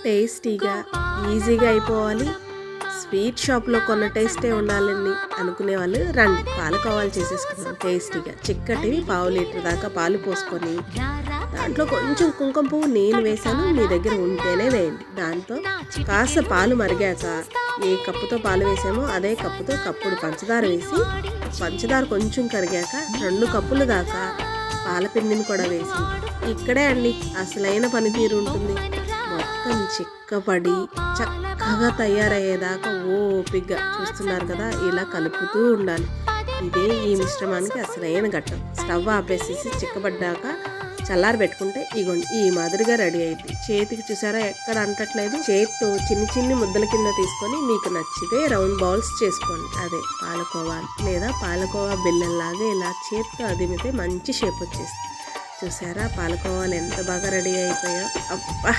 టేస్టీగా ఈజీగా అయిపోవాలి, స్వీట్ షాప్లో కొన్న టేస్టే ఉండాలని అనుకునే వాళ్ళు రండి, పాలకోవాలు చేసేసుకున్నాం. టేస్టీగా చిక్కటివి 1/2 లీటర్ దాకా పాలు పోసుకొని దాంట్లో కొంచెం కుంకుమ పువ్వు నేను వేసాను, మీ దగ్గర ఉంటేనే వేయండి. దాంతో కాస్త పాలు మరిగాక ఏ కప్పుతో పాలు వేసామో అదే కప్పుతో కప్పుడు పంచదార వేసి, పంచదార కొంచెం కరిగాక 2 కప్పుల దాకా పాలపిండిని కూడా వేసి, ఇక్కడే అండి అసలైన పనితీరు ఉంటుంది. మొత్తం చిక్కపడి చక్కగా తయారయ్యేదాకా ఓపిగ్గా చూస్తున్నారు కదా, ఇలా కలుపుతూ ఉండాలి. ఇదే ఈ మిశ్రమానికి అసలైన ఘట్టం. స్టవ్ ఆపేసేసి చిక్కబడ్డాక చల్లారి పెట్టుకుంటే ఇగోండి ఈ మాదిరిగా రెడీ అయింది. చేతికి చూసారా ఎక్కడ అంటట్లేదు. చేతితో చిన్ని ముద్దల కింద తీసుకొని మీకు నచ్చితే రౌండ్ బౌల్స్ చేసుకోండి. అదే పాలకోవా లేదా పాలకోవా బెల్లంలాగా ఇలా చేతితో అదిమితే మంచి షేప్ వచ్చేస్తుంది. చూసారా పాలకోవాలు ఎంత బాగా రెడీ అయిపోయాయో. అబ్బా!